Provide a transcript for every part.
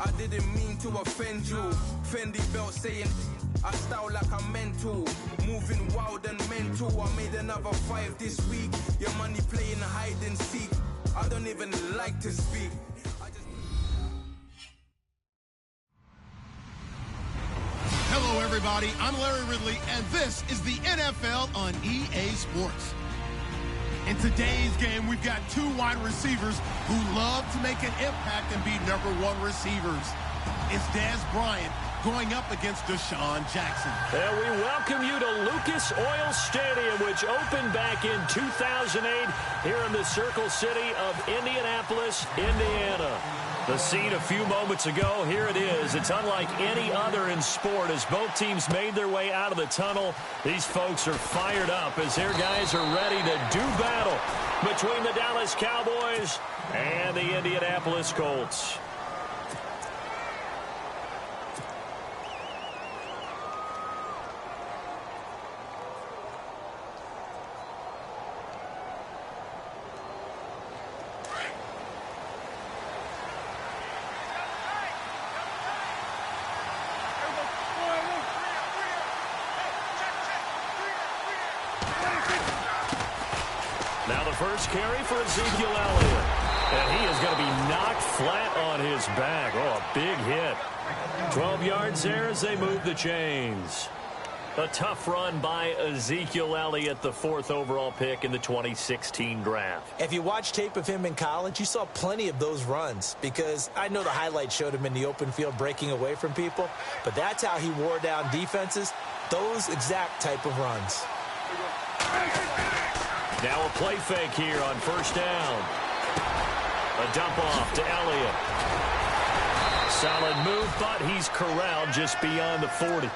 I didn't mean to offend you. Fendi belt saying I style like I'm mental. Moving wild and mental. I made another 5 this week. Your money playing hide and seek. I don't even like to speak. Hello, everybody. I'm Larry Ridley, and this is the NFL on EA Sports. In today's game, we've got 2 wide receivers who love to make an impact and be #1 receivers. It's Dez Bryant going up against Deshaun Jackson. And we welcome you to Lucas Oil Stadium, which opened back in 2008 here in the Circle City of Indianapolis, Indiana. The scene a few moments ago, here it is. It's unlike any other in sport as both teams made their way out of the tunnel. These folks are fired up as their guys are ready to do battle between the Dallas Cowboys and the Indianapolis Colts. Now the first carry for Ezekiel Elliott. And he is going to be knocked flat on his back. Oh, a big hit. 12 yards there as they move the chains. A tough run by Ezekiel Elliott, the 4th overall pick in the 2016 draft. If you watch tape of him in college, you saw plenty of those runs because I know the highlights showed him in the open field breaking away from people, but that's how he wore down defenses, those exact type of runs. Now a play fake here on first down. A dump off to Elliott. Solid move, but he's corralled just beyond the 40.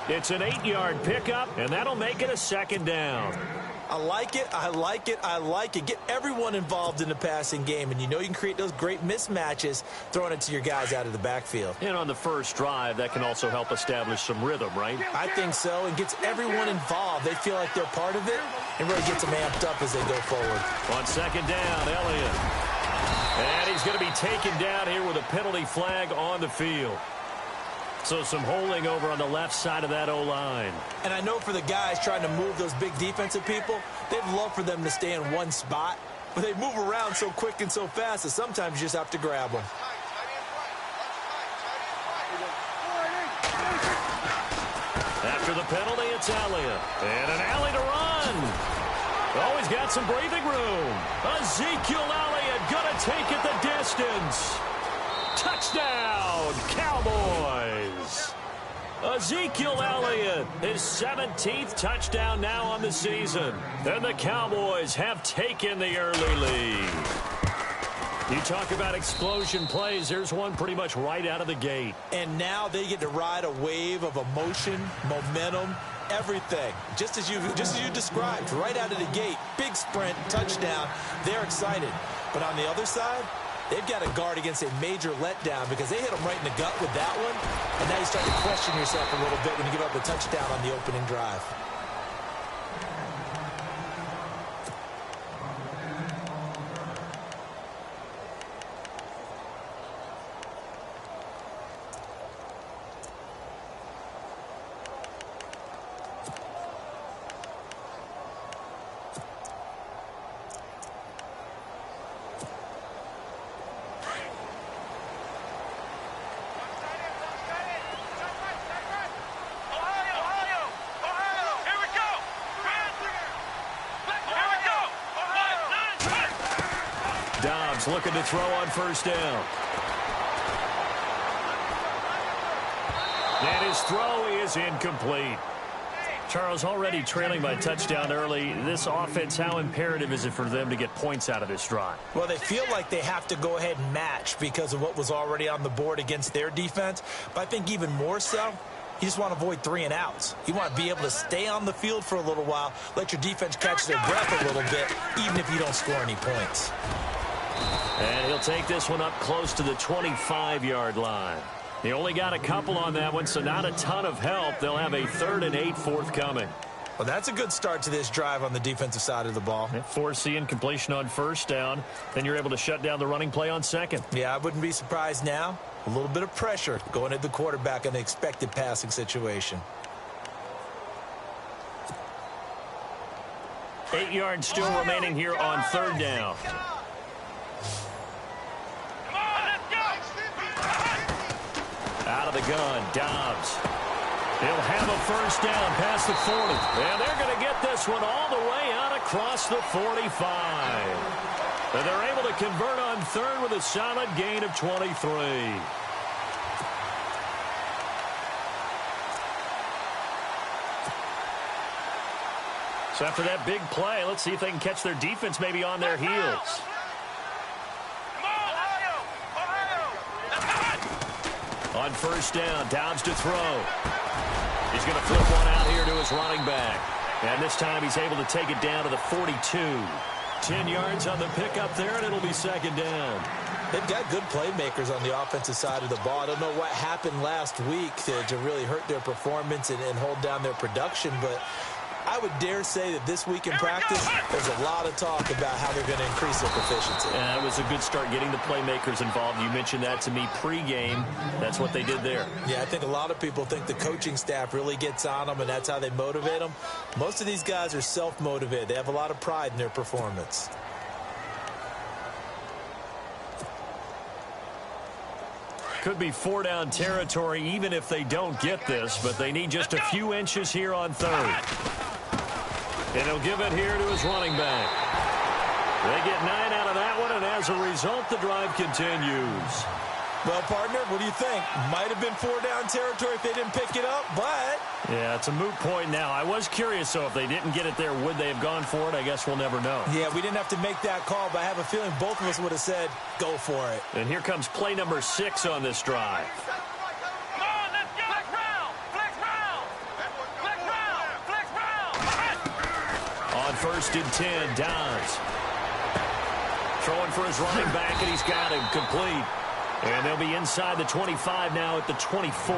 It's an 8-yard pickup, and that'll make it a 2nd down. I like it, I like it, I like it. Get everyone involved in the passing game, and you know you can create those great mismatches throwing it to your guys out of the backfield. And on the first drive, that can also help establish some rhythm, right? I think so. It gets everyone involved. They feel like they're part of it, and really gets them amped up as they go forward. On 2nd down, Elliott. And he's going to be taken down here with a penalty flag on the field. So some holding over on the left side of that O-line. And I know for the guys trying to move those big defensive people, they'd love for them to stay in one spot, but they move around so quick and so fast that sometimes you just have to grab them. After the penalty, it's Elliott. And an alley to run. Oh, he's got some breathing room. Ezekiel Elliott going to take it the distance. Touchdown, Cowboys. Ezekiel Elliott, his 17th touchdown now on the season. And the Cowboys have taken the early lead. You talk about explosion plays. There's one pretty much right out of the gate. And now they get to ride a wave of emotion, momentum, everything. Just as you described, right out of the gate. Big sprint, touchdown. They're excited. But on the other side, they've got to guard against a major letdown because they hit them right in the gut with that one. And now you start to question yourself a little bit when you give up a touchdown on the opening drive. Dobbs looking to throw on first down. And his throw is incomplete. Charles, already trailing by touchdown early. This offense, how imperative is it for them to get points out of this drive? Well, they feel like they have to go ahead and match because of what was already on the board against their defense. But I think even more so, you just want to avoid 3 and outs. You want to be able to stay on the field for a little while, let your defense catch their breath a little bit, even if you don't score any points. And he'll take this one up close to the 25-yard line. He only got a couple on that one, so not a ton of help. They'll have a 3rd and 8 forthcoming. Well, that's a good start to this drive on the defensive side of the ball. Forcing completion on first down. Then you're able to shut down the running play on second. Yeah, I wouldn't be surprised now. A little bit of pressure going at the quarterback in an expected passing situation. 8 yards still remaining here on third down. Out of the gun, Dobbs. He'll have a first down past the 40. And they're going to get this one all the way out across the 45. And they're able to convert on third with a solid gain of 23. So after that big play, let's see if they can catch their defense maybe on their heels. On first down, Dobbs to throw. He's going to flip one out here to his running back. And this time he's able to take it down to the 42. 10 yards on the pickup there, and it'll be second down. They've got good playmakers on the offensive side of the ball. I don't know what happened last week to really hurt their performance and hold down their production, but I would dare say that this week in practice, there's a lot of talk about how they're going to increase their proficiency. Yeah, it was a good start getting the playmakers involved. You mentioned that to me pregame. That's what they did there. Yeah, I think a lot of people think the coaching staff really gets on them, and that's how they motivate them. Most of these guys are self-motivated. They have a lot of pride in their performance. Could be 4-down territory even if they don't get this, but they need just a few inches here on third. And he'll give it here to his running back. They get 9 out of that one, and as a result, the drive continues. Well, partner, what do you think? Might have been 4-down territory if they didn't pick it up, but... Yeah, it's a moot point now. I was curious, so if they didn't get it there, would they have gone for it? I guess we'll never know. Yeah, we didn't have to make that call, but I have a feeling both of us would have said, go for it. And here comes play number 6 on this drive. On first and 10, Dobbs. Throwing for his running back, and he's got him complete. And they'll be inside the 25 now at the 24.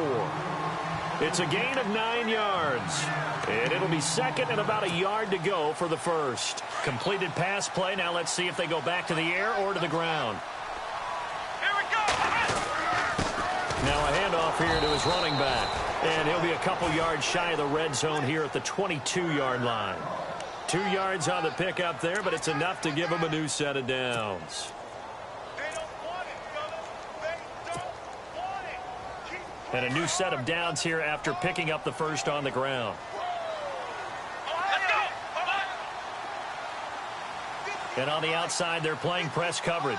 It's a gain of 9 yards. And it'll be second and about a yard to go for the first. Completed pass play. Now let's see if they go back to the air or to the ground. Here we go. Now a handoff here to his running back. And he'll be a couple yards shy of the red zone here at the 22-yard line. 2 yards on the pickup there, but it's enough to give him a new set of downs. And a new set of downs here after picking up the first on the ground. And on the outside, they're playing press coverage.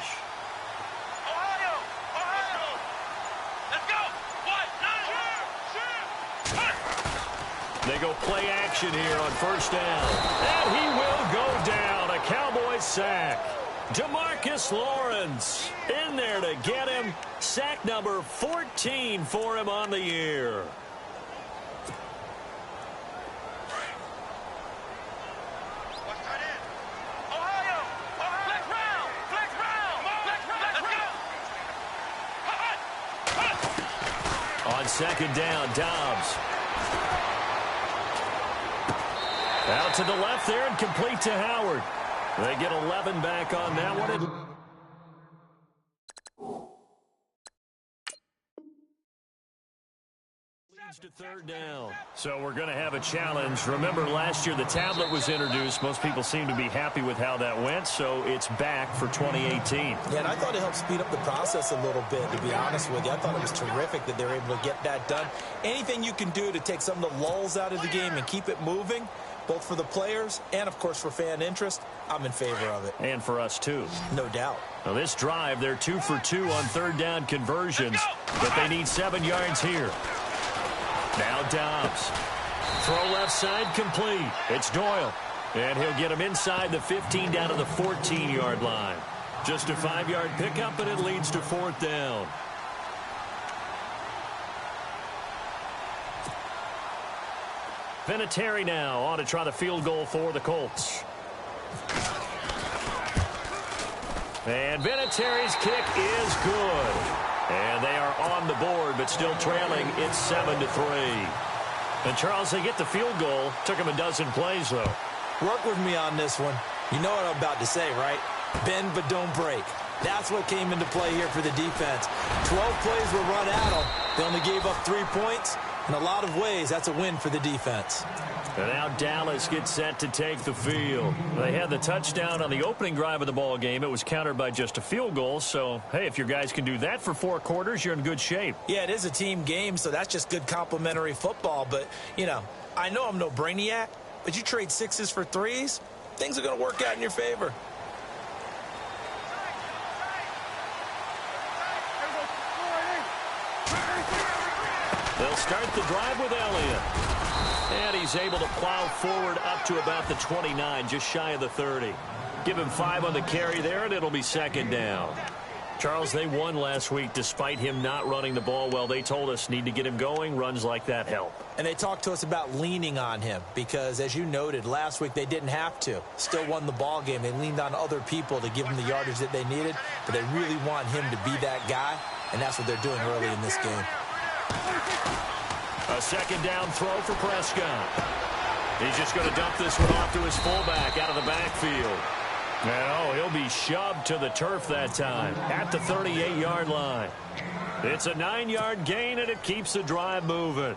They go play action here on first down. And he will go down. A Cowboys sack. DeMarcus Lawrence in there to get him. Sack number 14 for him on the year. On second down, Dobbs. Out to the left there and complete to Howard. They get 11 back on that one. Leads to third down. So we're going to have a challenge. Remember, last year the tablet was introduced. Most people seem to be happy with how that went, so it's back for 2018. Yeah, and I thought it helped speed up the process a little bit, to be honest with you. I thought it was terrific that they were able to get that done. Anything you can do to take some of the lulls out of the game and keep it moving, both for the players and, of course, for fan interest, I'm in favor of it. And for us, too. No doubt. Now, this drive, they're 2 for 2 on third down conversions, but they need 7 yards here. Now Dobbs. Throw left side complete. It's Doyle. And he'll get him inside the 15 down to the 14-yard line. Just a 5-yard pickup, and it leads to fourth down. Vinatieri now on to try the field goal for the Colts. And Vinatieri's kick is good. And they are on the board, but still trailing. It's 7-3. And, Charles, they get the field goal. Took him a dozen plays, though. Work with me on this one. You know what I'm about to say, right? Bend but don't break. That's what came into play here for the defense. 12 plays were run at them. They only gave up 3 points. In a lot of ways, that's a win for the defense. And now Dallas gets set to take the field. They had the touchdown on the opening drive of the ball game. It was countered by just a field goal. So, hey, if your guys can do that for 4 quarters, you're in good shape. Yeah, it is a team game, so that's just good complimentary football. But, you know I'm no brainiac, but you trade 6s for 3s, things are going to work out in your favor. They'll start the drive with Elliott. And he's able to plow forward up to about the 29, just shy of the 30. Give him 5 on the carry there, and it'll be second down. Charles, they won last week despite him not running the ball well. They told us need to get him going. Runs like that help. And they talked to us about leaning on him because, as you noted, last week they didn't have to. Still won the ball game. They leaned on other people to give them the yardage that they needed, but they really want him to be that guy, and that's what they're doing early in this game. A second down throw for Prescott. He's just going to dump this one off to his fullback out of the backfield. And, he'll be shoved to the turf that time at the 38-yard line. It's a 9-yard gain, and it keeps the drive moving.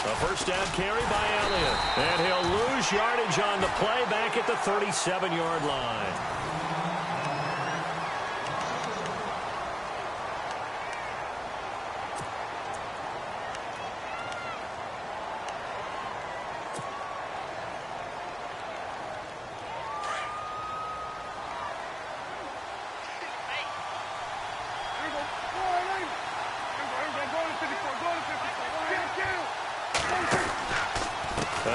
A first down carry by Elliott. And he'll lose yardage on the play back at the 37-yard line.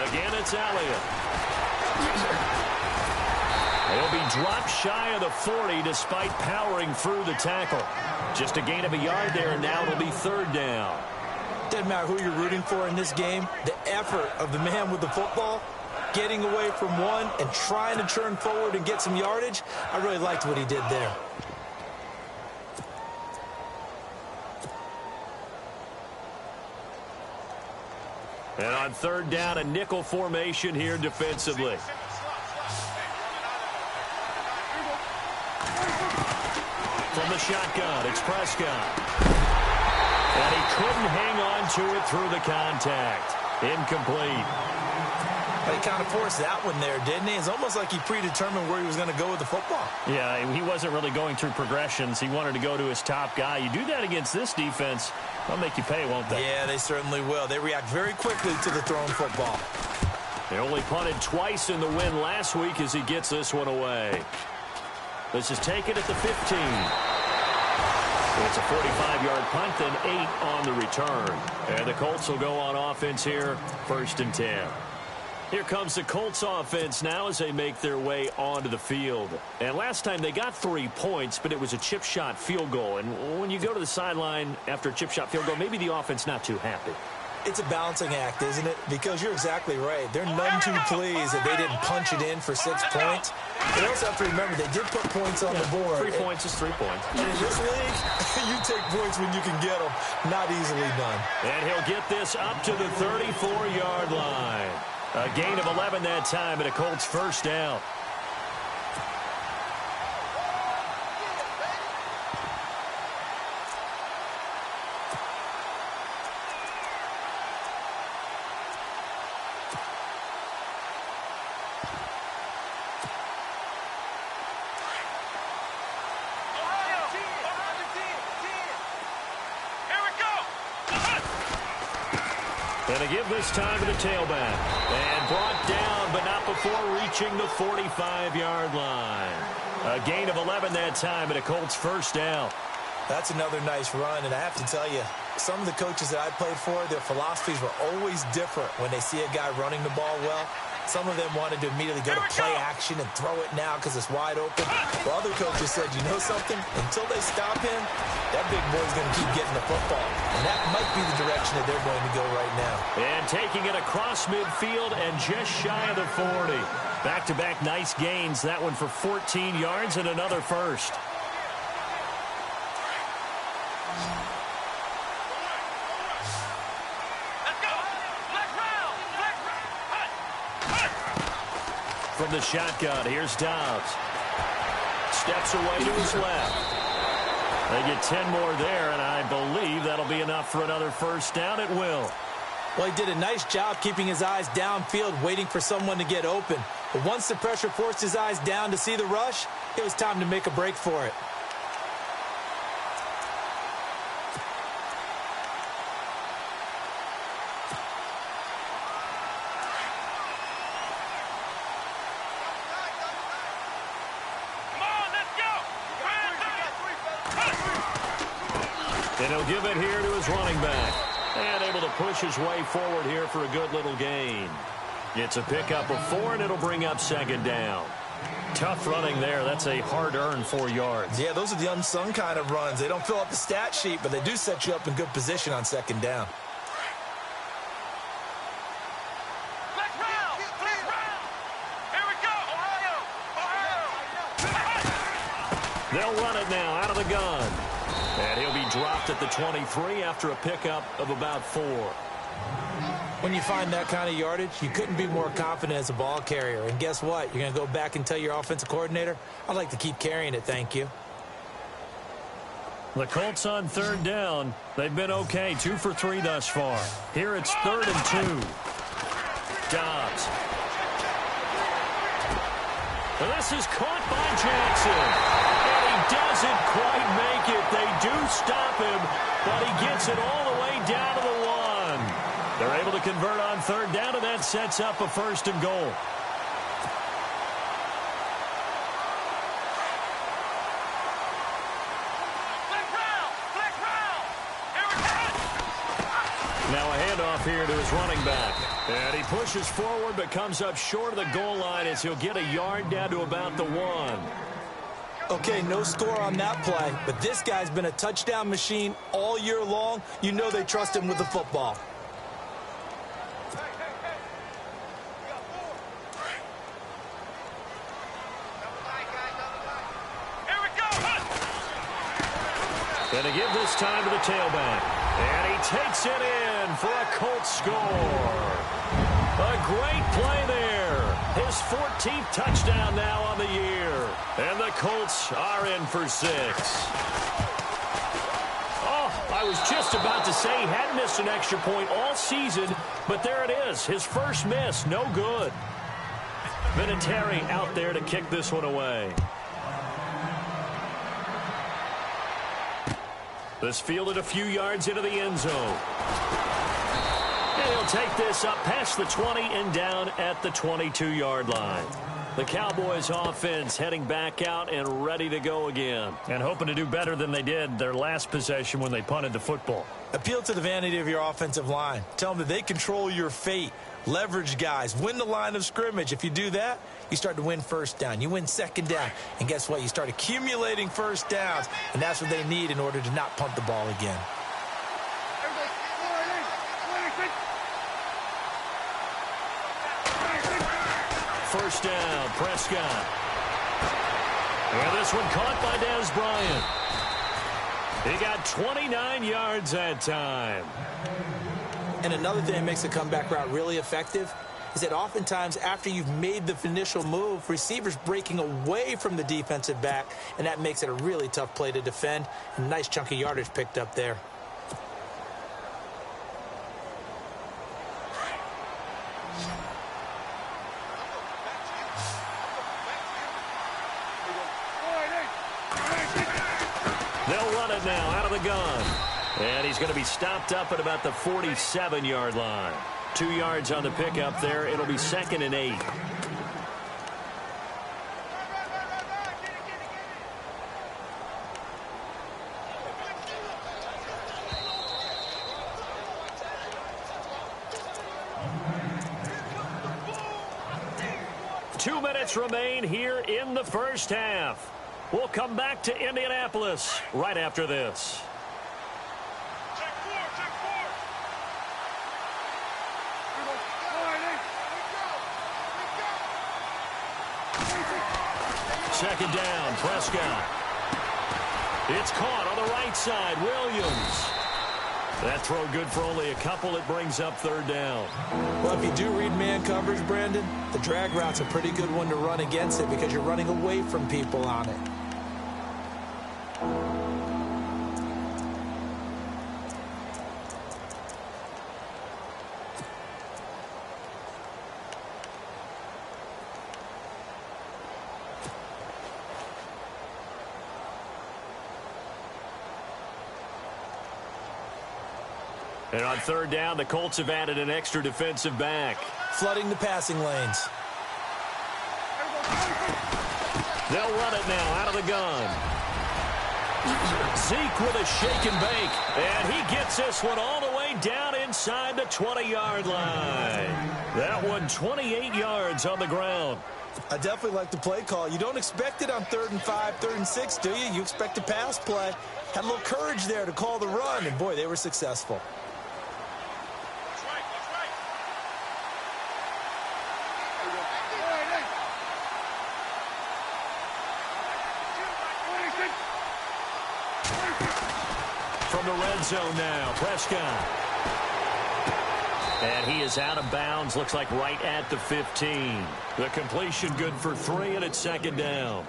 Again, it's Elliott. He'll be dropped shy of the 40 despite powering through the tackle. Just a gain of a yard there, and now it'll be third down. Doesn't matter who you're rooting for in this game. The effort of the man with the football, getting away from one and trying to turn forward and get some yardage, I really liked what he did there. And on third down, a nickel formation here defensively. From the shotgun, it's Prescott. And he couldn't hang on to it through the contact. Incomplete. But he kind of forced that one there, didn't he? It's almost like he predetermined where he was going to go with the football. Yeah, he wasn't really going through progressions. He wanted to go to his top guy. You do that against this defense, they'll make you pay, won't they? Yeah, they certainly will. They react very quickly to the thrown football. They only punted twice in the win last week as he gets this one away. This is taken at the 15. It's a 45-yard punt, then 8 on the return. And the Colts will go on offense here, 1st and 10. Here comes the Colts offense now as they make their way onto the field. And last time they got 3 points, but it was a chip shot field goal. And when you go to the sideline after a chip shot field goal, maybe the offense not too happy. It's a balancing act, isn't it? Because you're exactly right. They're none too pleased that they didn't punch it in for 6 points. They also have to remember they did put points on the board. 3 points is 3 points. And in this league, you take points when you can get them. Not easily done. And he'll get this up to the 34-yard line. A gain of 11 that time, and a Colts first down. And they give this time to the tailback. And brought down, but not before reaching the 45-yard line. A gain of 11 that time, and a Colts first down. That's another nice run, and I have to tell you, some of the coaches that I played for, their philosophies were always different when they see a guy running the ball well. Some of them wanted to immediately go to play action and throw it now because it's wide open. While other coaches said, you know something? Until they stop him, that big boy's going to keep getting the football. And that might be the direction that they're going to go right now. And taking it across midfield and just shy of the 40. Back-to-back nice gains. That one for 14 yards and another first. From the shotgun, here's Dobbs. Steps away to his left. They get 10 more there, and I believe that'll be enough for another first down. It will. Well, he did a nice job keeping his eyes downfield, waiting for someone to get open. But once the pressure forced his eyes down to see the rush, it was time to make a break for it. And he'll give it here to his running back. And able to push his way forward here for a good little gain. It's a pickup of 4, and it'll bring up second down. Tough running there. That's a hard-earned 4 yards. Yeah, those are the unsung kind of runs. They don't fill up the stat sheet, but they do set you up in good position on second down. They'll run it now out of the gun. And he'll be dropped at the 23 after a pickup of about 4. When you find that kind of yardage, you couldn't be more confident as a ball carrier. And guess what? You're going to go back and tell your offensive coordinator, I'd like to keep carrying it, thank you. The Colts on third down. They've been okay, 2 for 3 thus far. Here it's 3rd and 2. Dobbs. And this is caught by Jackson. And he doesn't quite make it. They do stop him, but he gets it all the way down to the 1. They're able to convert on third down, and that sets up a 1st and goal. Now a handoff here to his running back. And he pushes forward but comes up short of the goal line as he'll get a yard down to about the 1. Okay, no score on that play, but this guy's been a touchdown machine all year long. You know they trust him with the football. And to give this time to the tailback. And he takes it in for a Colts score. A great play there. His 14th touchdown now on the year. And the Colts are in for 6. Oh, I was just about to say he hadn't missed an extra point all season, but there it is. His first miss, no good. Vinatieri out there to kick this one away. This fielded a few yards into the end zone. And he'll take this up past the 20 and down at the 22-yard line. The Cowboys offense heading back out and ready to go again. And hoping to do better than they did their last possession when they punted the football. Appeal to the vanity of your offensive line. Tell them that they control your fate. Leverage guys. Win the line of scrimmage. If you do that, you start to win first down. You win second down. And guess what? You start accumulating first downs. And that's what they need in order to not punt the ball again. First down, Prescott. And this one caught by Dez Bryant. He got 29 yards that time. And another thing that makes a comeback route really effective is that oftentimes after you've made the initial move, receivers breaking away from the defensive back, and that makes it a really tough play to defend. A nice chunk of yardage picked up there. They'll run it now out of the gun. And he's going to be stopped up at about the 47-yard line. 2 yards on the pickup there. It'll be 2nd and 8. Two minutes remain here in the first half. We'll come back to Indianapolis right after this. second down. Prescott. It's caught on the right side. Williams. That throw good for only a couple. It brings up third down. Well, if you do read man coverage, Brandon, the drag route's a pretty good one to run against it because you're running away from people on it. And on third down, the Colts have added an extra defensive back. Flooding the passing lanes. They'll run it now out of the gun. Zeke with a shake and bake. And he gets this one all the way down inside the 20-yard line. That one 28 yards on the ground. I definitely like the play call. You don't expect it on 3rd and 5, 3rd and 6, do you? You expect a pass play. Had a little courage there to call the run, and boy, they were successful. From the red zone now, Prescott. And he is out of bounds, looks like right at the 15. The completion good for 3, and it's second down.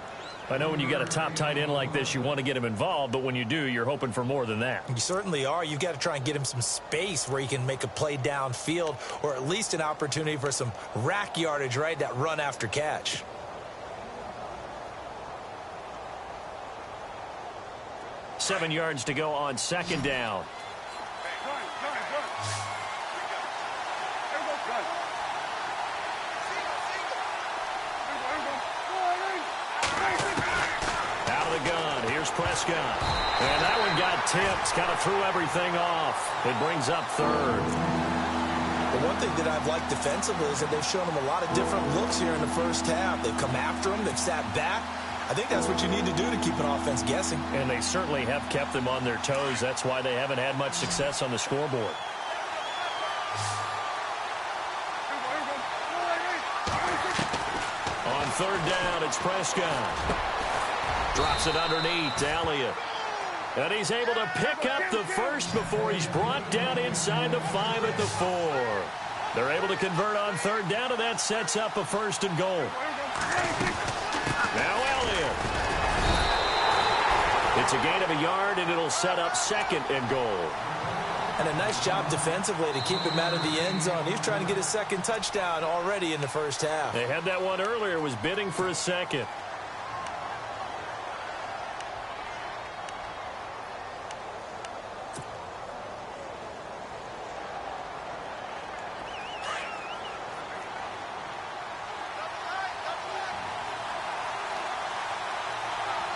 I know when you got a top tight end like this, you want to get him involved, but when you do, you're hoping for more than that. You certainly are. You've got to try and get him some space where he can make a play downfield, or at least an opportunity for some rack yardage, right? That run after catch. Seven yards to go on second down. Out of the gun. Here's Prescott. And that one got tipped. Kind of threw everything off. It brings up third. The one thing that I've liked defensively is that they've shown him a lot of different looks here in the first half. They've come after him. They've sat back. I think that's what you need to do to keep an offense guessing. And they certainly have kept them on their toes. That's why they haven't had much success on the scoreboard. On third down, it's Prescott. Drops it underneath to Elliott. And he's able to pick up the first before he's brought down inside the 5 at the 4. They're able to convert on third down, and that sets up a 1st and goal. Now Elliott. It's a gain of a yard, and it'll set up 2nd and goal. And a nice job defensively to keep him out of the end zone. He's trying to get his 2nd touchdown already in the first half. They had that one earlier, was bidding for a 2nd.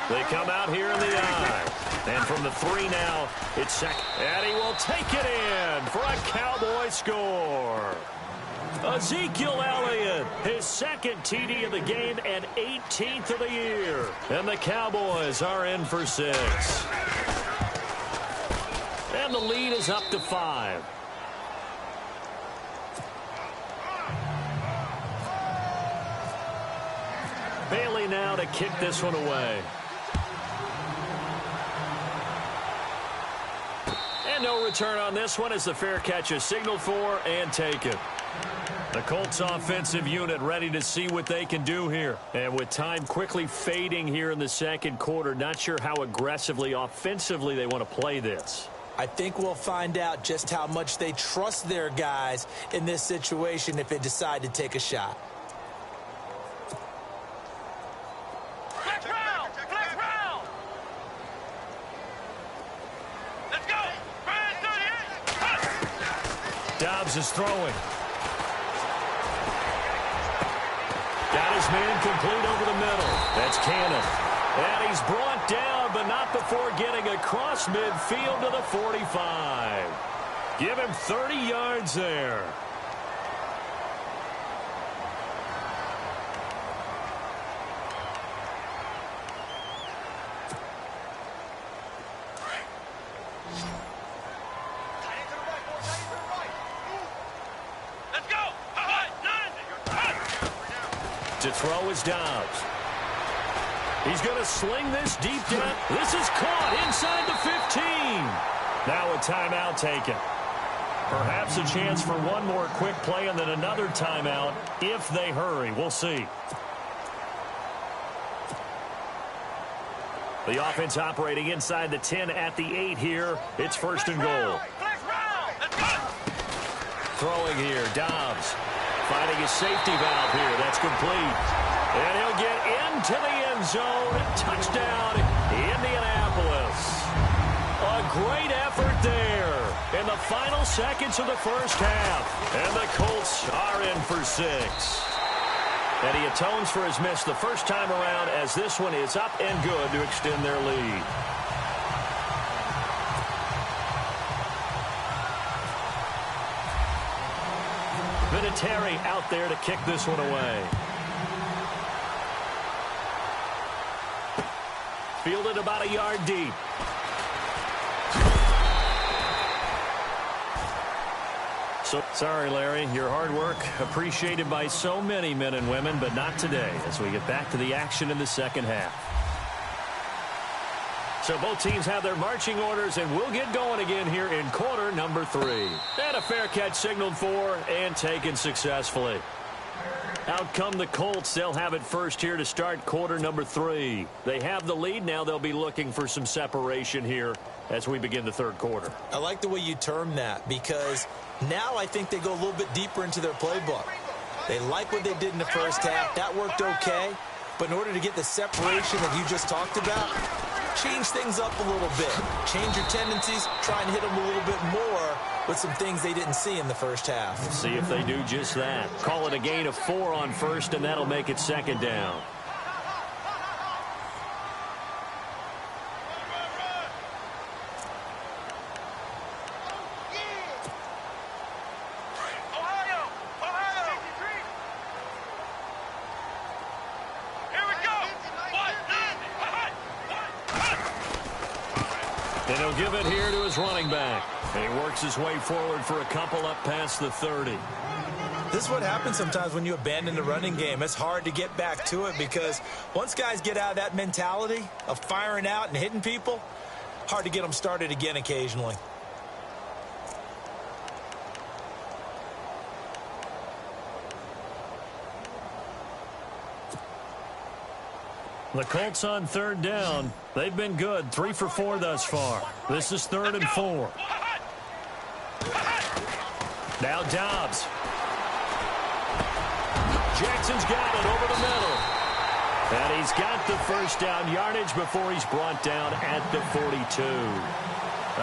They come out here in the eye. And from the 3 now, it's second. And he will take it in for a Cowboy score. Ezekiel Elliott, his 2nd TD of the game and 18th of the year. And the Cowboys are in for 6. And the lead is up to 5. Bailey now to kick this one away. And no return on this one as the fair catch is signaled for and taken. The Colts offensive unit ready to see what they can do here. And with time quickly fading here in the 2nd quarter, not sure how aggressively, offensively they want to play this. I think we'll find out just how much they trust their guys in this situation if they decide to take a shot. Dobbs is throwing. Got his man complete over the middle. That's Cannon. And he's brought down, but not before getting across midfield to the 45. Give him 30 yards there. To throw is Dobbs. He's going to sling this deep down. This is caught inside the 15. Now a timeout taken. Perhaps a chance for one more quick play and then another timeout if they hurry. We'll see. The offense operating inside the 10 at the 8 here. It's first and goal. Throwing here, Dobbs. Finding his safety valve here. That's complete. And he'll get into the end zone. Touchdown, Indianapolis. A great effort there in the final seconds of the first half. And the Colts are in for 6. And he atones for his miss the first time around as this one is up and good to extend their lead. Vinatieri out there to kick this one away. Fielded about a yard deep. So, sorry, Larry, your hard work appreciated by so many men and women, but not today as we get back to the action in the second half. So both teams have their marching orders, and we'll get going again here in quarter number 3. And a fair catch signaled for and taken successfully. Out come the Colts. They'll have it first here to start quarter number 3. They have the lead. Now they'll be looking for some separation here as we begin the third quarter. I like the way you term that because now I think they go a little bit deeper into their playbook. They like what they did in the first half. That worked okay. But in order to get the separation that you just talked about, change things up a little bit. Change your tendencies. Try and hit them a little bit more with some things they didn't see in the first half. Let's see if they do just that. Call it a gain of 4 on first, and that'll make it second down. And he'll give it here to his running back. And he works his way forward for a couple up past the 30. This is what happens sometimes when you abandon the running game. It's hard to get back to it because once guys get out of that mentality of firing out and hitting people, hard to get them started again occasionally. The Colts on third down. They've been good. 3 for 4 thus far. This is 3rd and 4. Now Dobbs. Jackson's got it over the middle. And he's got the first down yardage before he's brought down at the 42.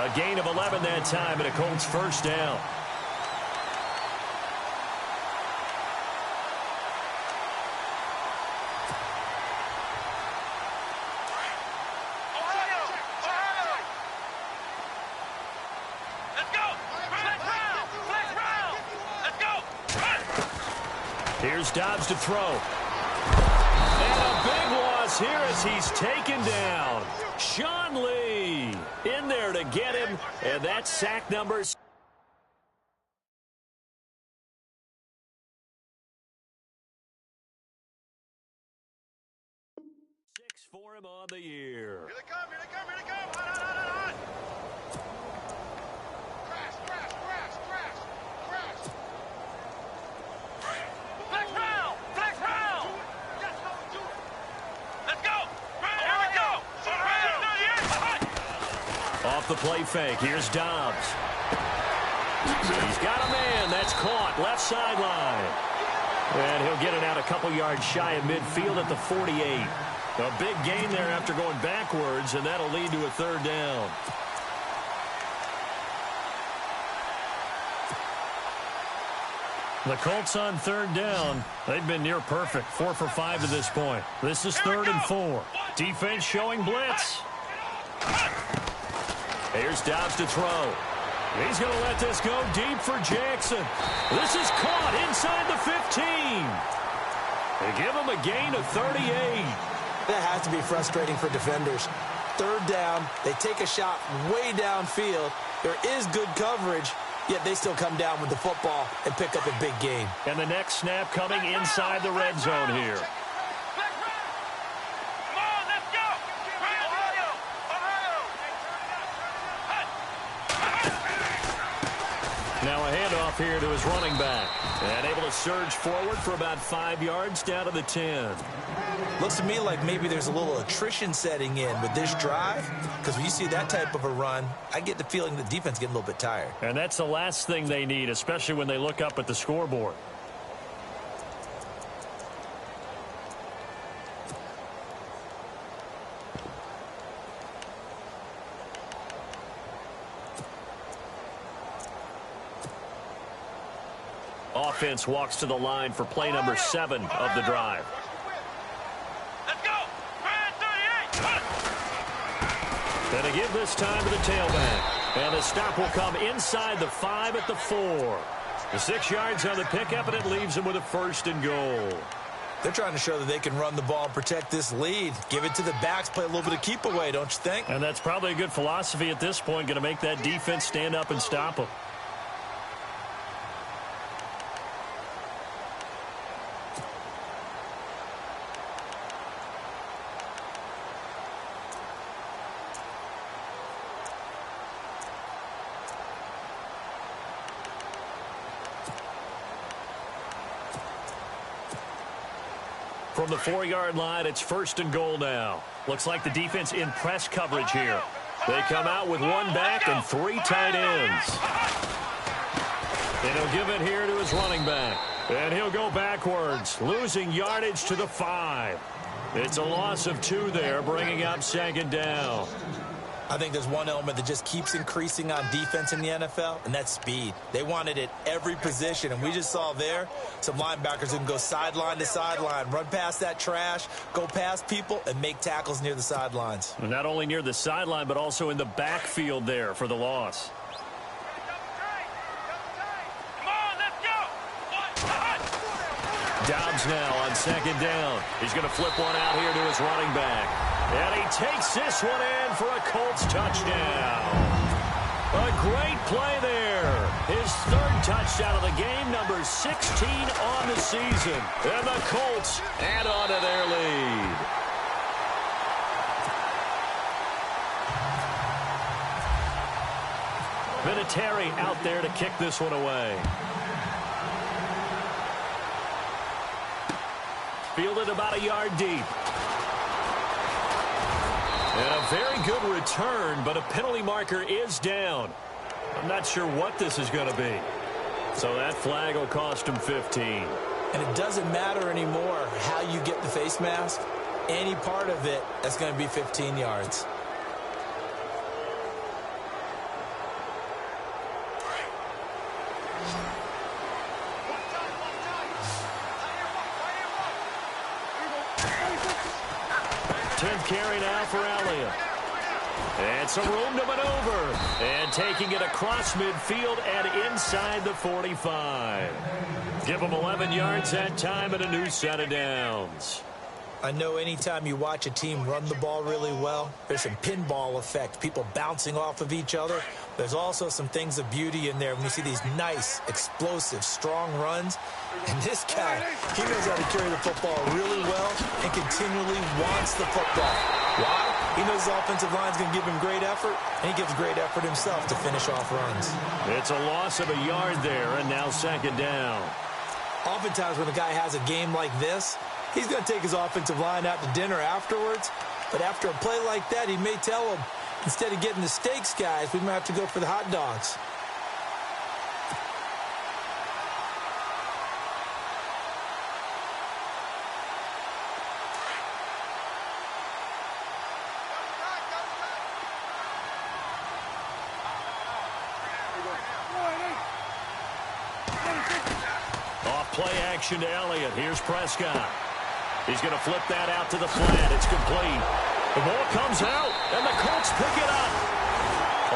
A gain of 11 that time and a Colts first down. Here's Dobbs to throw. And a big loss here as he's taken down. Sean Lee in there to get him. And that's sack number 6 for him on the year. Here they come, here they come, here they come. Hot, hot, hot, hot, hot. Crash, crash, crash, crash, crash. Flex round, flex round. Yes, go, do it. Let's go. Here we go. Off the play fake. Here's Dobbs. He's got a man. That's caught. Left sideline. And he'll get it out a couple yards shy of midfield at the 48. A big gain there after going backwards, and that'll lead to a third down. The Colts on third down. They've been near perfect. 4 for 5 to this point. This is 3rd and 4. Defense showing blitz. Here's Dobbs to throw. He's going to let this go deep for Jackson. This is caught inside the 15. They give him a gain of 38. That has to be frustrating for defenders. Third down, they take a shot way downfield. There is good coverage, yet they still come down with the football and pick up a big gain. And the next snap coming inside the red zone here. Come on off here to his running back. And able to surge forward for about 5 yards down to the 10. Looks to me like maybe there's a little attrition setting in with this drive, because when you see that type of a run, I get the feeling the defense getting a little bit tired. And that's the last thing they need, especially when they look up at the scoreboard. Offense walks to the line for play number 7 of the drive. Let's go. 38. And to give this time to the tailback. And the stop will come inside the 5 at the 4. The 6 yards on the pickup, and it leaves them with a 1st and goal. They're trying to show that they can run the ball and protect this lead. Give it to the backs, play a little bit of keep away, don't you think? And that's probably a good philosophy at this point, going to make that defense stand up and stop them. From the 4-yard line, it's 1st and goal now. Looks like the defense in press coverage here. They come out with 1 back and 3 tight ends. And he'll give it here to his running back. And he'll go backwards, losing yardage to the 5. It's a loss of 2 there, bringing up 2nd down. I think there's one element that just keeps increasing on defense in the NFL, and that's speed. They want it at every position, and we just saw there some linebackers who can go sideline to sideline, run past that trash, go past people, and make tackles near the sidelines. And not only near the sideline, but also in the backfield there for the loss. Come on, let's go. Dobbs now on 2nd down. He's going to flip one out here to his running back. And he takes this one in for a Colts touchdown. A great play there. His 3rd touchdown of the game, number 16 on the season. And the Colts add on to their lead. Vinatieri out there to kick this one away. Fielded about a yard deep. And a very good return, but a penalty marker is down. I'm not sure what this is going to be. So that flag will cost him 15. And it doesn't matter anymore how you get the face mask. Any part of it, that's going to be 15 yards. Carry now for Elliott. And some room to maneuver. And taking it across midfield and inside the 45. Give him 11 yards that time and a new set of downs. I know anytime you watch a team run the ball really well, there's some pinball effect, people bouncing off of each other. There's also some things of beauty in there when you see these nice, explosive, strong runs. And this guy, he knows how to carry the football really well and continually wants the football. Why? He knows his offensive line's going to give him great effort, and he gives great effort himself to finish off runs. It's a loss of a yard there, and now 2nd down. Oftentimes when a guy has a game like this, he's going to take his offensive line out to dinner afterwards. But after a play like that, he may tell them, instead of getting the steaks, guys, we might have to go for the hot dogs. Play action to Elliott. Here's Prescott. He's going to flip that out to the flat. It's complete. The ball comes out, and the Colts pick it up.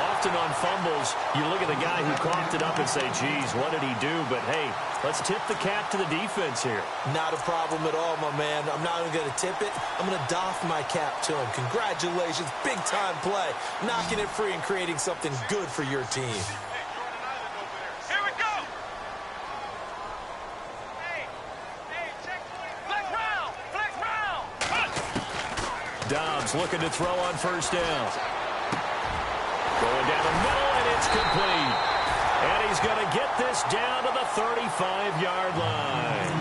Often on fumbles, you look at the guy who coughed it up and say, geez, what did he do? But, hey, let's tip the cap to the defense here. Not a problem at all, my man. I'm not even going to tip it. I'm going to doff my cap to him. Congratulations. Big-time play. Knocking it free and creating something good for your team. Dobbs looking to throw on 1st down. Going down the middle, and it's complete. And he's going to get this down to the 35-yard line.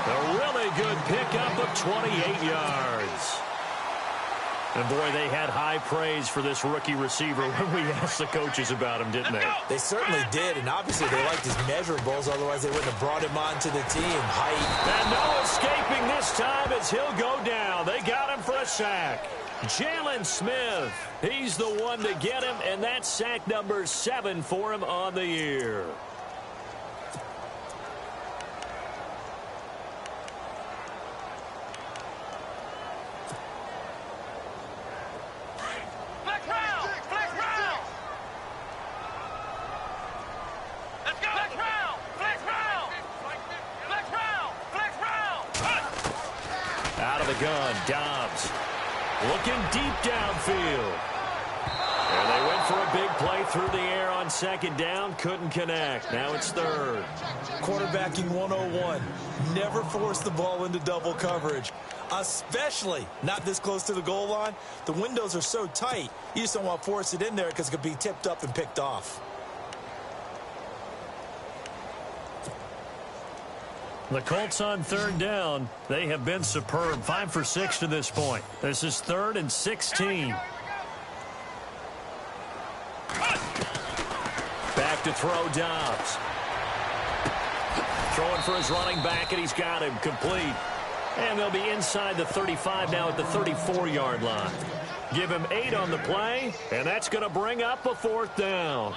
A really good pickup of 28 yards. And, boy, they had high praise for this rookie receiver when we asked the coaches about him, didn't they? They certainly did, and obviously they liked his measurables. Otherwise, they wouldn't have brought him onto the team. Height. And no escaping this time as he'll go down. They got him for a sack. Jalen Smith, he's the one to get him, and that's sack number 7 for him on the year. Out of the gun, Dobbs looking deep downfield. And they went for a big play through the air on second down. Couldn't connect. Now it's third. Quarterbacking 101. Never force the ball into double coverage, especially not this close to the goal line. The windows are so tight, you just don't want to force it in there because it could be tipped up and picked off. The Colts on third down. They have been superb. 5 for 6 to this point. This is 3rd and 16. Back to throw, Dobbs. Throwing for his running back, and he's got him complete. And they'll be inside the 35 now at the 34-yard line. Give him 8 on the play, and that's going to bring up a 4th down.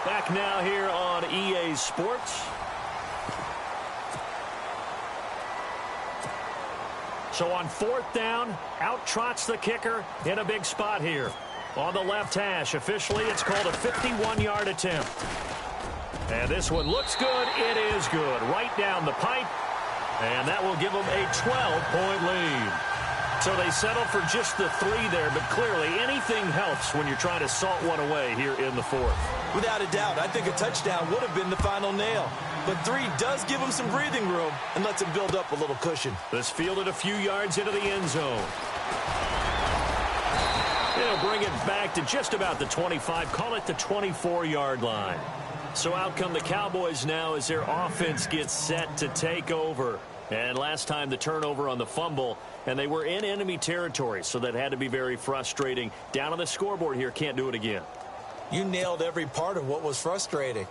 Back now here on EA Sports. So on 4th down, out trots the kicker in a big spot here. On the left hash, officially it's called a 51-yard attempt. And this one looks good. It is good. Right down the pipe. And that will give them a 12-point lead. So they settle for just the 3 there, but clearly anything helps when you're trying to salt one away here in the 4th. Without a doubt, I think a touchdown would have been the final nail. But 3 does give him some breathing room and lets him build up a little cushion. This fielded a few yards into the end zone. They'll bring it back to just about the 25, call it the 24-yard line. So out come the Cowboys now as their offense gets set to take over. And last time the turnover on the fumble, and they were in enemy territory, so that had to be very frustrating. Down on the scoreboard here, can't do it again. You nailed every part of what was frustrating.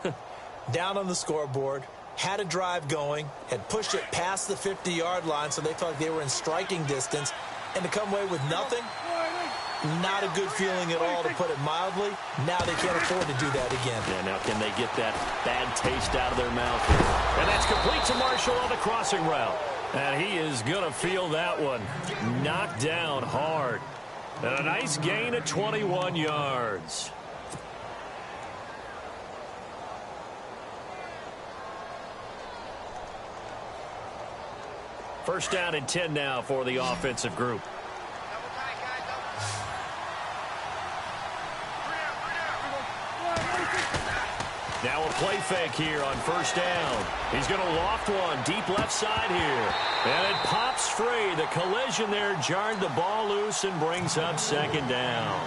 Down on the scoreboard, had a drive going, had pushed it past the 50-yard line, so they thought they were in striking distance, and to come away with nothing, not a good feeling at all, to put it mildly. Now they can't afford to do that again. Yeah, now can they get that bad taste out of their mouth here? And that's complete to Marshall on the crossing route. And he is going to feel that one. Knocked down hard. And a nice gain of 21 yards. First down and 10 now for the offensive group. Now a play fake here on first down. He's going to loft one deep left side here. And it pops free. The collision there jarred the ball loose and brings up second down.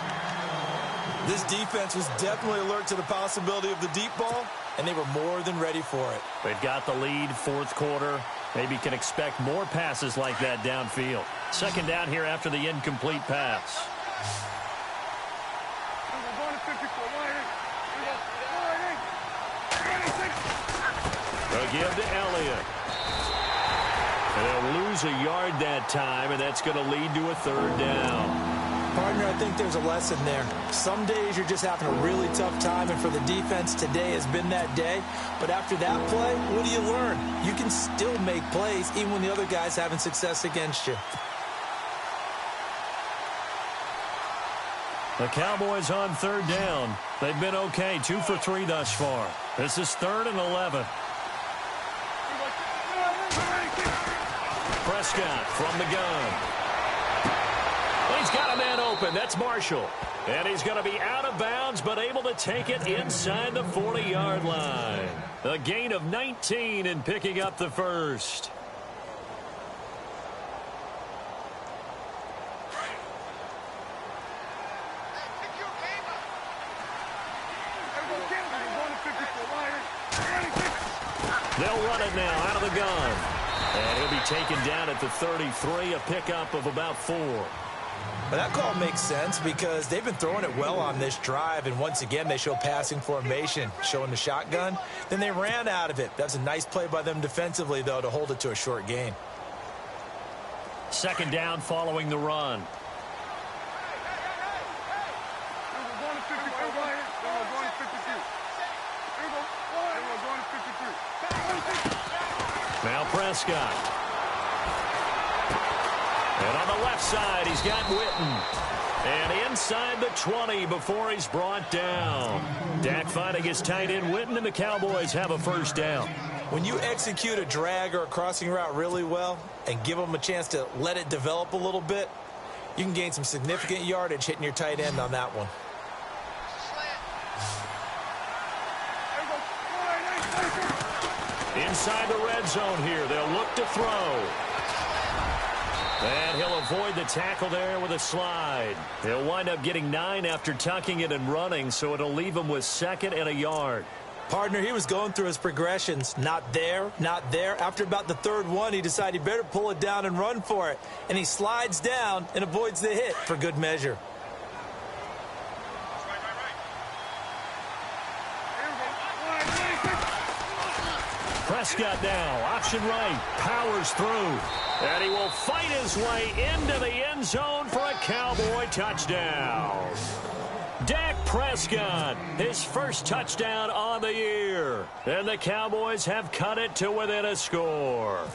This defense was definitely alert to the possibility of the deep ball, and they were more than ready for it. They've got the lead, 4th quarter. Maybe can expect more passes like that downfield. Second down here after the incomplete pass. They'll give to Elliott. And they'll lose a yard that time, and that's going to lead to a 3rd down. Partner, I think there's a lesson there. Some days you're just having a really tough time, and for the defense, today has been that day. But after that play, what do you learn? You can still make plays even when the other guy's having success against you. The Cowboys on 3rd down. They've been okay, 2 for 3 thus far. This is 3rd and 11. Prescott from the gun. Well, he's got a man open. That's Marshall. And he's going to be out of bounds, but able to take it inside the 40-yard line. A gain of 19 in picking up the first. They'll run it now out of the gun. And he'll be taken down at the 33, a pickup of about 4. But that call makes sense because they've been throwing it well on this drive, and once again they show passing formation, showing the shotgun. Then they ran out of it. That's a nice play by them defensively, though, to hold it to a short gain. Second down following the run. Now Prescott. And on the left side, he's got Witten. And inside the 20 before he's brought down. Dak finding his tight end Witten, and the Cowboys have a first down. When you execute a drag or a crossing route really well and give them a chance to let it develop a little bit, you can gain some significant yardage hitting your tight end on that one. Inside the red zone here, they'll look to throw. And he'll avoid the tackle there with a slide. He'll wind up getting 9 after tucking it and running, so it'll leave him with 2nd and a yard. Partner, he was going through his progressions. Not there, not there. After about the 3rd one, he decided he better pull it down and run for it. And he slides down and avoids the hit for good measure. Prescott now, option right, powers through. And he will fight his way into the end zone for a Cowboy touchdown. Dak Prescott, his first touchdown on the year. And the Cowboys have cut it to within a score.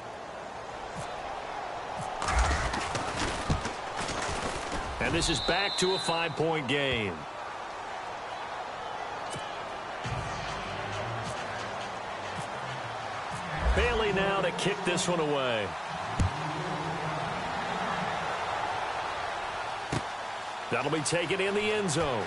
And this is back to a 5-point game. Bailey now to kick this one away. That'll be taken in the end zone.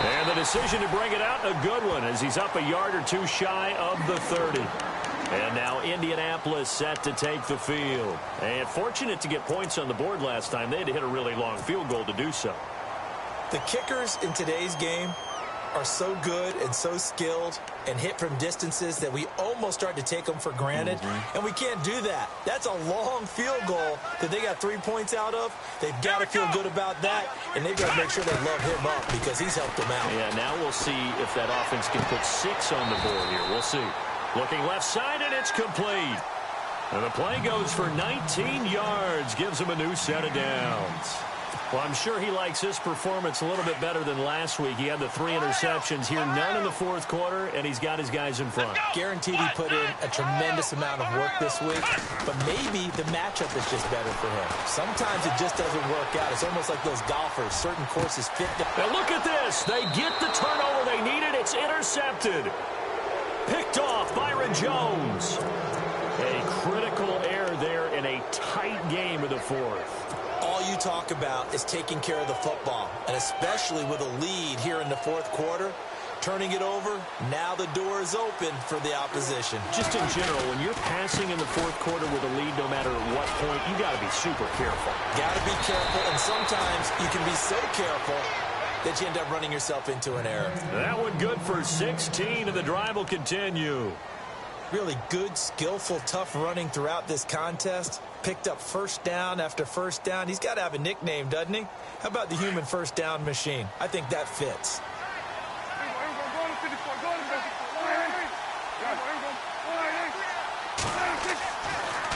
And the decision to bring it out, a good one, as he's up a yard or two shy of the 30. And now Indianapolis set to take the field. And fortunate to get points on the board last time. They had to hit a really long field goal to do so. The kickers in today's game are so good and so skilled and hit from distances that we almost start to take them for granted. And we can't do that. That's a long field goal that they got 3 points out of. They've got to feel good about that, and they've got to make sure they love him up because he's helped them out. Yeah, now we'll see if that offense can put 6 on the board here. We'll see. Looking left side, and it's complete. And the play goes for 19 yards, gives him a new set of downs. Well, I'm sure he likes this performance a little bit better than last week. He had the 3 interceptions here, none in the 4th quarter, and he's got his guys in front. Guaranteed he put in a tremendous amount of work this week, but maybe the matchup is just better for him. Sometimes it just doesn't work out. It's almost like those golfers. Certain courses fit them. Now look at this. They get the turnover they needed. It's intercepted. Picked off Byron Jones. A critical error there in a tight game of the 4th. All you talk about is taking care of the football, and especially with a lead here in the 4th quarter, turning it over, now the door is open for the opposition. Just in general, when you're passing in the 4th quarter with a lead, no matter at what point, you got to be super careful. Got to be careful, and sometimes you can be so careful that you end up running yourself into an error. That one good for 16, and the drive will continue. Really good, skillful, tough running throughout this contest. Picked up first down after first down. He's got to have a nickname, doesn't he? How about the human first down machine? I think that fits.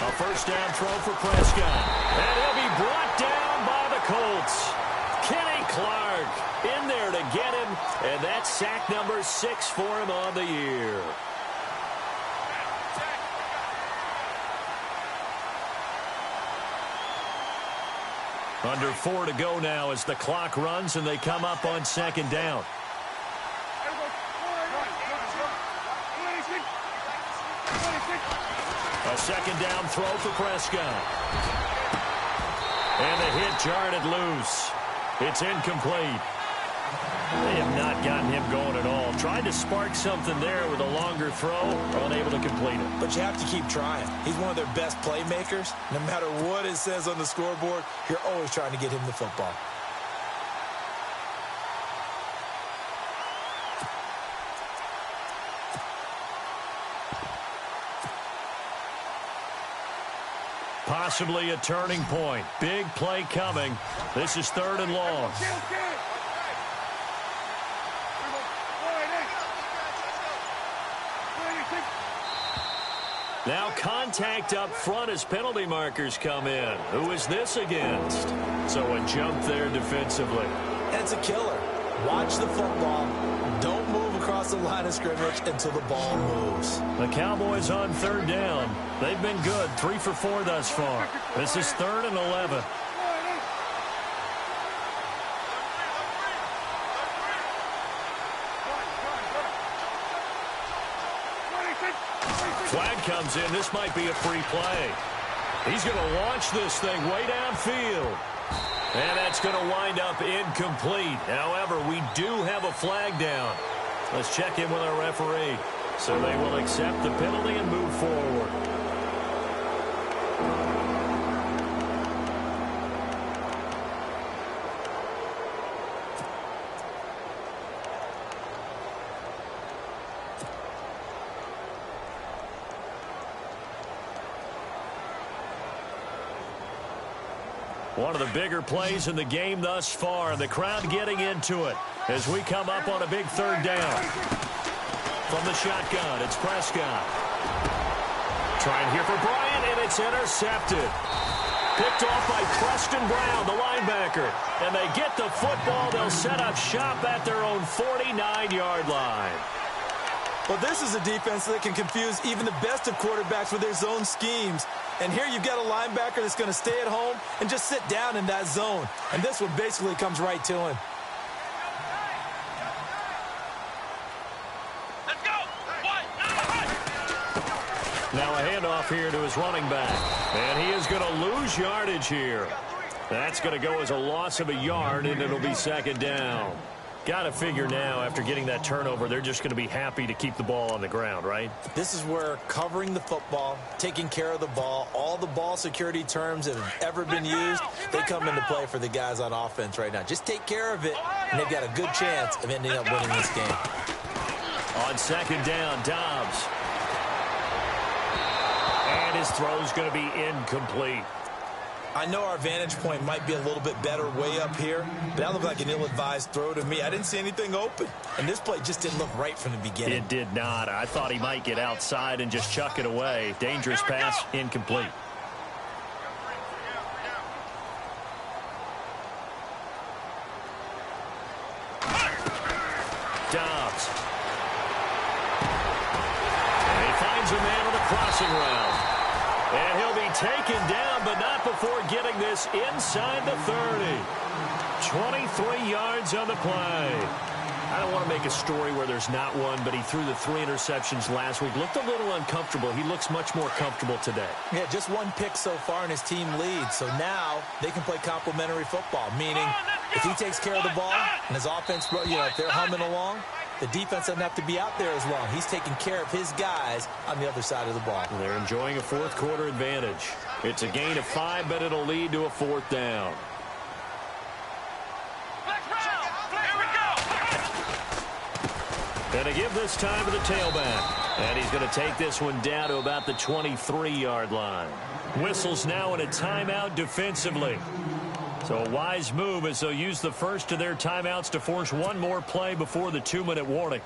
A first down throw for Prescott. And he'll be brought down by the Colts. Kenny Clark in there to get him. And that's sack number 6 for him on the year. Under 4 to go now as the clock runs and they come up on 2nd down. A 2nd down throw for Prescott. And the hit jarred it loose. It's incomplete. They have not gotten him going at all. Tried to spark something there with a longer throw, unable to complete it. But you have to keep trying. He's one of their best playmakers. No matter what it says on the scoreboard, you're always trying to get him the football. Possibly a turning point. Big play coming. This is 3rd and long. Now contact up front as penalty markers come in. Who is this against? So a jump there defensively. And it's a killer. Watch the football. Don't move across the line of scrimmage until the ball moves. The Cowboys on 3rd down. They've been good. 3 for 4 thus far. This is 3rd and 11. Flag comes in. This might be a free play. He's going to launch this thing way downfield. And that's going to wind up incomplete. However, we do have a flag down. Let's check in with our referee. So they will accept the penalty and move forward. One of the bigger plays in the game thus far. The crowd getting into it as we come up on a big 3rd down. From the shotgun, it's Prescott. Trying here for Bryant, and it's intercepted. Picked off by Preston Brown, the linebacker. And they get the football. They'll set up shop at their own 49-yard line. Well, this is a defense that can confuse even the best of quarterbacks with their zone schemes. And here you've got a linebacker that's going to stay at home and just sit down in that zone. And this one basically comes right to him. Let's go. Now a handoff here to his running back. And he is going to lose yardage here. That's going to go as a loss of a yard, and it'll be 2nd down. Got to figure now, after getting that turnover, they're just going to be happy to keep the ball on the ground, right? This is where covering the football, taking care of the ball, all the ball security terms that have ever been used, they come into play for the guys on offense right now. Just take care of it, and they've got a good chance of ending up winning this game. On 2nd down, Dobbs. And his throw's going to be incomplete. I know our vantage point might be a little bit better way up here, but that looked like an ill-advised throw to me. I didn't see anything open, and this play just didn't look right from the beginning. It did not. I thought he might get outside and just chuck it away. Dangerous pass, incomplete. Dobbs. And he finds a man on the crossing route. And he'll be taken down, but not before getting this inside the 30. 23 yards on the play. I don't want to make a story where there's not one, but he threw the 3 interceptions last week. Looked a little uncomfortable. He looks much more comfortable today. Yeah, just 1 pick so far, and his team leads. So now they can play complementary football, meaning if he takes care of the ball and his offense, if they're humming along, the defense doesn't have to be out there as well. He's taking care of his guys on the other side of the ball. They're enjoying a 4th quarter advantage. It's a gain of 5, but it'll lead to a 4th down. And to give this time to the tailback. And he's going to take this one down to about the 23-yard line. Whistles now in a timeout defensively. So a wise move as they'll use the first of their timeouts to force one more play before the 2-minute warning.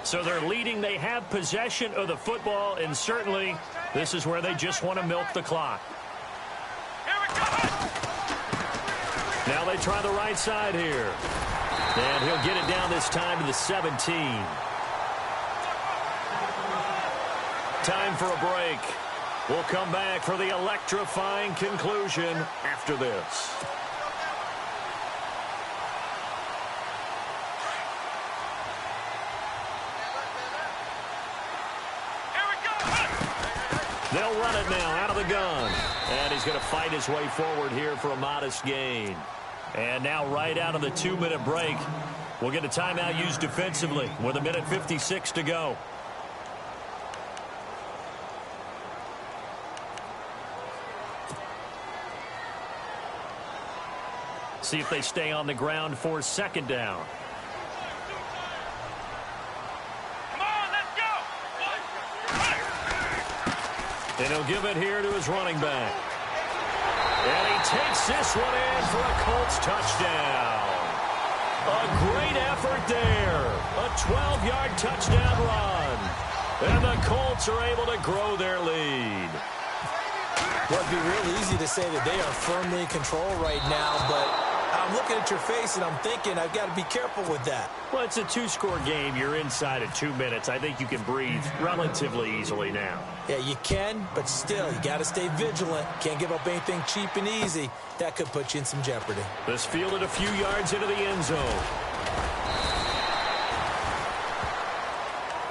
So they're leading. They have possession of the football, and certainly this is where they just want to milk the clock. Now they try the right side here. And he'll get it down this time to the 17. Time for a break. We'll come back for the electrifying conclusion after this. They'll run it now out of the gun. And he's going to fight his way forward here for a modest gain. And now right out of the 2-minute break, we'll get a timeout used defensively with 1:56 to go. See if they stay on the ground for second down. Come on, let's go. And he'll give it here to his running back. And he takes this one in for a Colts touchdown. A great effort there. A 12-yard touchdown run. And the Colts are able to grow their lead. Well, it'd be real easy to say that they are firmly in control right now, but I'm looking at your face and I'm thinking I've got to be careful with that. Well, it's a 2-score game. You're inside of 2 minutes. I think you can breathe relatively easily now. Yeah, you can, but still, you got to stay vigilant. Can't give up anything cheap and easy. That could put you in some jeopardy. This fielded a few yards into the end zone.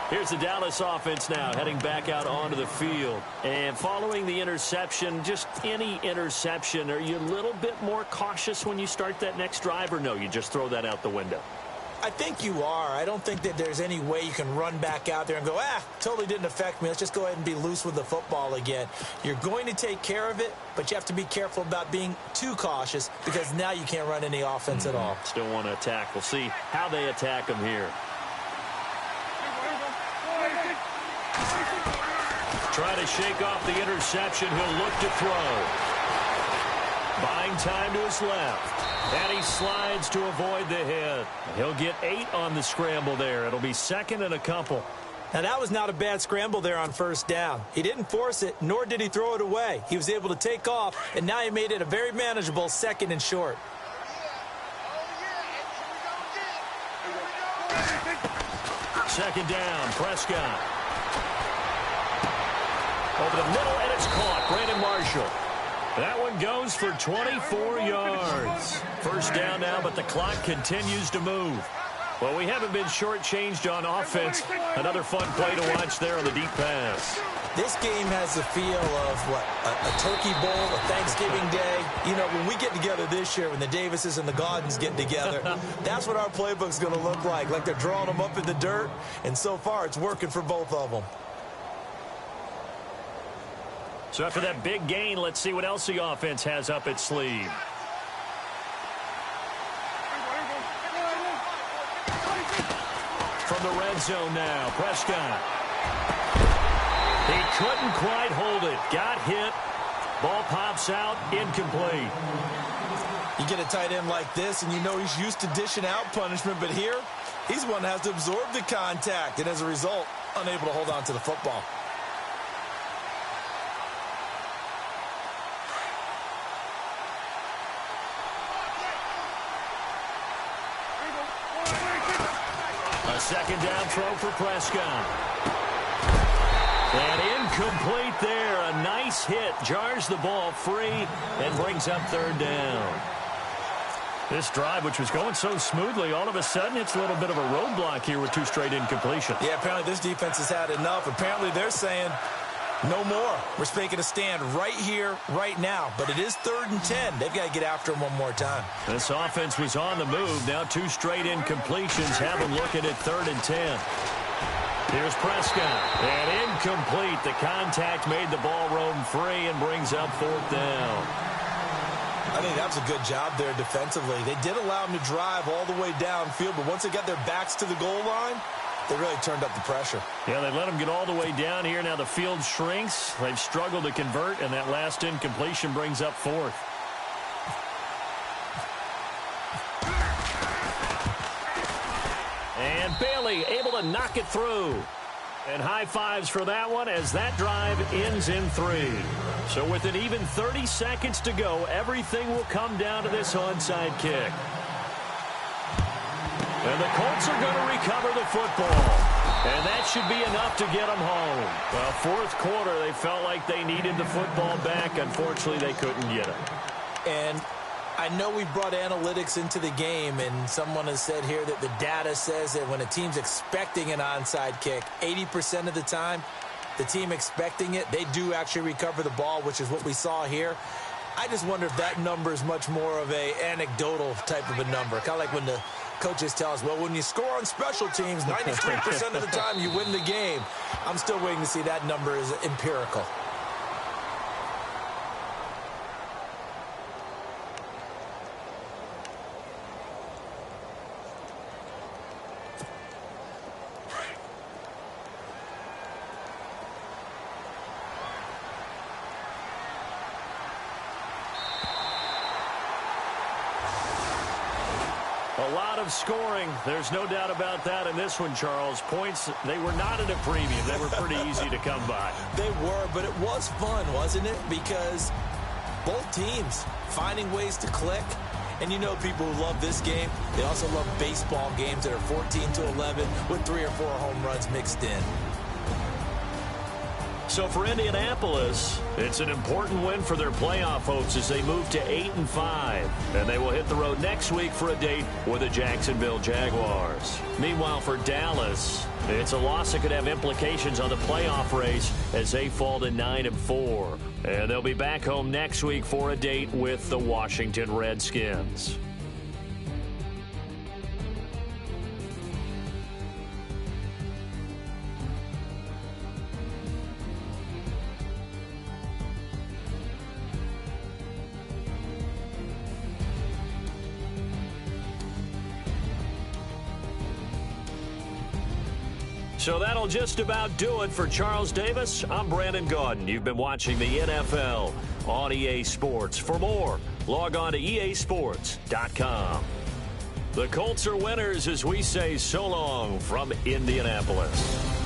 Here's the Dallas offense now heading back out onto the field. And following the interception, just any interception, are you a little bit more cautious when you start that next drive, or no, you just throw that out the window? I think you are. I don't think that there's any way you can run back out there and go, totally didn't affect me. Let's just go ahead and be loose with the football again. You're going to take care of it, but you have to be careful about being too cautious because now you can't run any offense at all. Still want to attack. We'll see how they attack them here. Try to shake off the interception. He'll look to throw. Buying time to his left. And he slides to avoid the hit. He'll get 8 on the scramble there. It'll be second and a couple. Now, that was not a bad scramble there on first down. He didn't force it, nor did he throw it away. He was able to take off, and now he made it a very manageable second and short. Second down, Prescott. Over the middle, and it's caught. Brandon Marshall. That one goes for 24 yards. First down now, but the clock continues to move. Well, we haven't been shortchanged on offense. Another fun play to watch there on the deep pass. This game has the feel of, a turkey bowl, a Thanksgiving day. You know, when we get together this year, when the Davises and the Gaudens get together, that's what our playbook's going to look like they're drawing them up in the dirt, and so far it's working for both of them. So after that big gain, let's see what else the offense has up its sleeve. From the red zone now, Prescott. He couldn't quite hold it. Got hit. Ball pops out, incomplete. You get a tight end like this, and you know he's used to dishing out punishment, but here, he's one that has to absorb the contact, and as a result, unable to hold on to the football. A second down throw for Prescott. And incomplete there. A nice hit. Jars the ball free and brings up third down. This drive, which was going so smoothly, all of a sudden it's a little bit of a roadblock here with 2 straight incompletions. Yeah, apparently this defense has had enough. Apparently they're saying no more. We're making a stand right here, right now. But it is 3rd and 10. They've got to get after him one more time. This offense was on the move. Now 2 straight incompletions have them looking at 3rd and 10. Here's Prescott. And incomplete. The contact made the ball roam free and brings up 4th down. I think that was a good job there defensively. They did allow him to drive all the way downfield, but once they got their backs to the goal line, they really turned up the pressure. Yeah, they let them get all the way down here. Now the field shrinks. They've struggled to convert, and that last incompletion brings up 4th. And Bailey able to knock it through. And high fives for that one as that drive ends in 3. So with an even 30 seconds to go, everything will come down to this onside kick. And the Colts are going to recover the football. And that should be enough to get them home. Well, 4th quarter, they felt like they needed the football back. Unfortunately, they couldn't get it. And I know we brought analytics into the game, and someone has said here that the data says that when a team's expecting an onside kick, 80% of the time, the team expecting it, they do actually recover the ball, which is what we saw here. I just wonder if that number is much more of a anecdotal type of a number. Kind of like when the coaches tell us, well, when you score on special teams, 93% of the time you win the game. I'm still waiting to see that number is empirical. A lot of scoring. There's no doubt about that in this one, Charles. Points, they were not at a premium. They were pretty easy to come by. They were, but it was fun, wasn't it? Because both teams finding ways to click. And you know people who love this game, they also love baseball games that are 14-11 with 3 or 4 home runs mixed in. So for Indianapolis, it's an important win for their playoff hopes as they move to 8-5. And they will hit the road next week for a date with the Jacksonville Jaguars. Meanwhile, for Dallas, it's a loss that could have implications on the playoff race as they fall to 9-4. And they'll be back home next week for a date with the Washington Redskins. So that'll just about do it for Charles Davis. I'm Brandon Gaudin. You've been watching the NFL on EA Sports. For more, log on to easports.com. The Colts are winners as we say so long from Indianapolis.